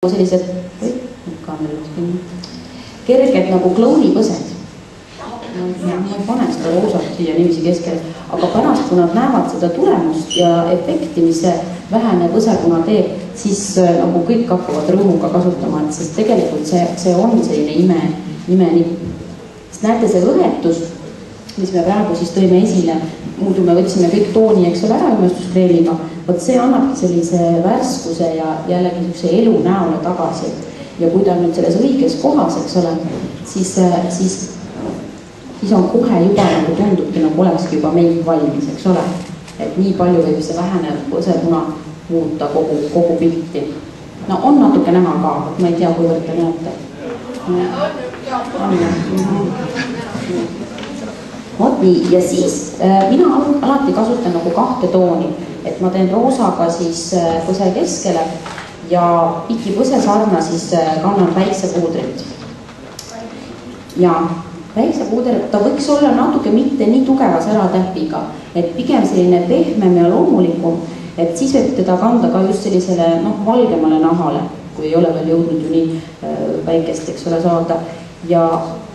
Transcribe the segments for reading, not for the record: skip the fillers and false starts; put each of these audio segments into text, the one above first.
sellised kerged nagu klounipõsed. Ma ei pane seda roosat siia niiviisi keskele, aga pärast, kui nad näevad seda tulemust ja efekti, mis see vähene põsepuna teeb, siis nagu kõik hakkavad rõõmuga kasutama, et sest tegelikult see on selline imenipp. Sest näete, see õhetus, mis me praegu siis tõime esile, muidu me võtsime kõik tooni, eks ole, ära imestuskreenliga, vot see annabki sellise värskuse ja jällegi niisuguse elu näole tagasi. Ja kui ta on nüüd selles õiges kohas, eks ole, siis on kohe juba nagu tundubki, nagu olekski juba meik valmis, eks ole. Et nii palju võib see vähene põsepuna muuta kogu pilti. No on natuke näha ka, ma ei tea, kuivõrd te näete. Vot nii, ja siis mina alati kasutan nagu kahte tooni, et ma teen roosaga siis põse keskele ja piki põsesarna siis kannan päiksepuudrit. Ja päiksepuuder, ta võiks olla natuke mitte nii tugeva säratäpiga, et pigem selline pehmem ja loomulikum, et siis võib teda kanda ka just sellisele valgemale nahale, kui ei ole veel jõudnud ju nii päikest, eks ole, saada. Ja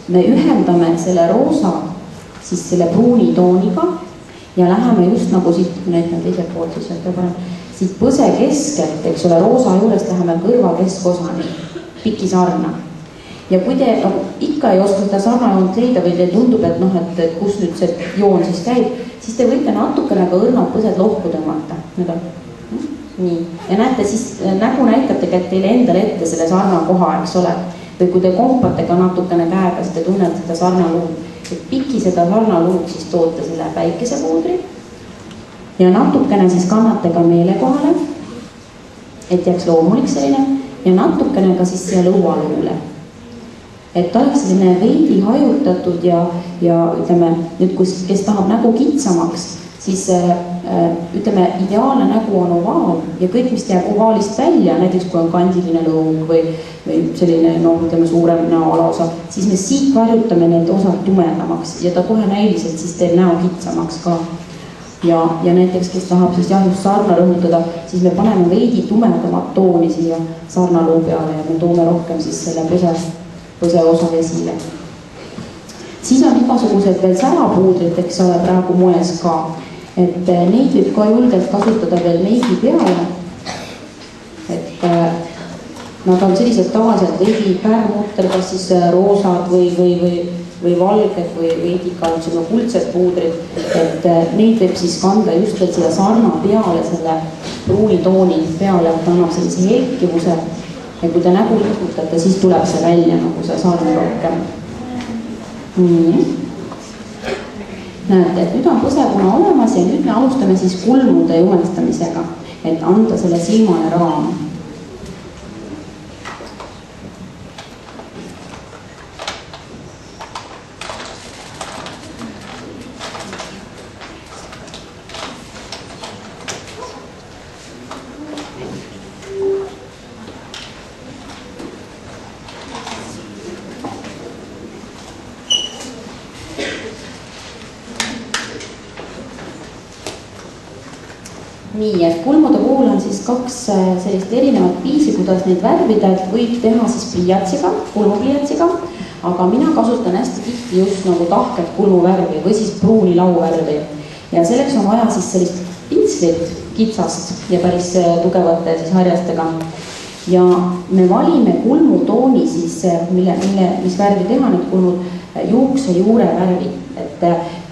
me ühendame selle roosa siis selle pruuni tooniga ja läheme just nagu siit, näitan teiselt poolt siit põse keskelt, eks ole, roosa juurest läheme kõrva keskosani, piki sarna. Ja kui te ikka ei oska seda sarnajoont leida või teil tundub, et kus nüüd see joon siis käib, siis te võite natukene ka õrnad põsed lohku tõmmata. Nii. Ja näete, siis nägu näitate kätt teile endale ette selle sarna koha, eks ole. Või kui te kompate ka natukene käega, siis te tunnete seda sarnaluud. Et piki seda sarnaluud siis toote selle päikesepuudri ja natukene siis kannate ka meele kohale, et jääks loomulik selline ja natukene ka siis siia lõualuule. Et oleks selline veidi hajutatud ja ütleme, nüüd kes tahab nägu kitsamaks, siis ütleme, ideaalne nägu on ovaal ja kõik, mis jääb ovaalist välja, näiteks kui on kandiline lõug või selline, ütleme, suurem näoalaosa, siis me siit varjutame need osad tumedamaks ja ta kohe näiliselt siis teeb näo kitsamaks ka. Ja näiteks, kes tahab siis just sarna rõhutada, siis me paneme veidi tumedamat tooni siia sarnaluu peale ja me toome rohkem siis selle põse osa esile. Siis on igasugused veel särapuudrid, eks ole, praegu moes ka. Et neid võib ka julgelt kasutada veel meigi peale. Et nad on sellised tavaliselt veidi pärmuuter, kas siis roosad või valged või veidi ka kuldsed puudrid. Et neid võib siis kanda just veel selle sarna peale, selle pruuni tooni peale, et annab sellise helkivuse. Ja kui te nägu liigutate, siis tuleb see välja nagu see sarn rohkem. Nii. Näete, et nüüd on põsepuna olemas ja nüüd me alustame siis kulmude jumestamisega, et anda selle silmale raam. Nii, et kulmude puhul on siis kaks sellist erinevat viisi, kuidas neid värvida, et võib teha siis pliiatsiga, kulmupliiatsiga, aga mina kasutan hästi tihti just nagu tahket kulmuvärvi või siis pruuni lauvärvi. Ja selleks on vaja siis sellist pintslit kitsast ja päris tugevate siis harjastega. Ja me valime kulmutooni siis, mis värvi teha need kulmud, juukse juure värvi. Et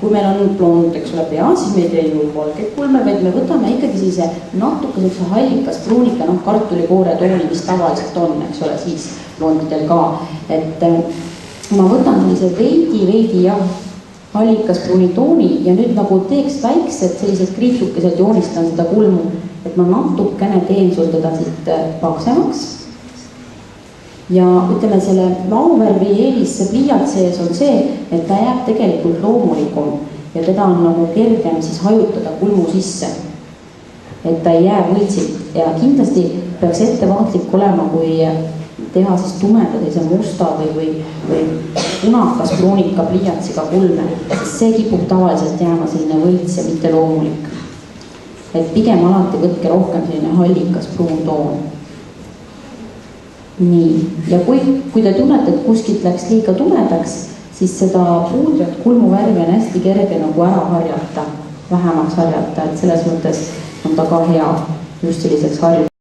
kui meil on blond, eks ole, pea, siis me ei tee ju valgeid kulme, vaid me võtame ikkagi sellise natuke sellise hallikas pruunika, kartulikoore tooni, mis tavaliselt on, eks ole, siis blondidel ka. Et ma võtan sellise veidi hallikas pruunitooni ja nüüd nagu teeks väiksed sellised kriipsukesed joonistan seda kulmu, et ma natukene teen sul teda siit paksemaks. Ja ütleme, selle lauvärvi eelis see pliiat sees on see, et ta jääb tegelikult loomulikum ja teda on nagu kergem siis hajutada kulmu sisse. Et ta ei jää võltsilt ja kindlasti peaks ettevaatlik olema, kui teha siis tumeda sellise musta või punakas pruunika pliiatsiga kulme, siis see kipub tavaliselt jääma selline võlts ja mitte loomulik. Et pigem alati võtke rohkem selline hallikas pruun toon. nii, ja kui te tunnete, et kuskilt läks liiga tumedaks, siis seda puudrat kulmuvärvi on hästi kerge nagu ära harjata, vähemaks harjata, et selles mõttes on ta ka hea just selliseks harjutuseks.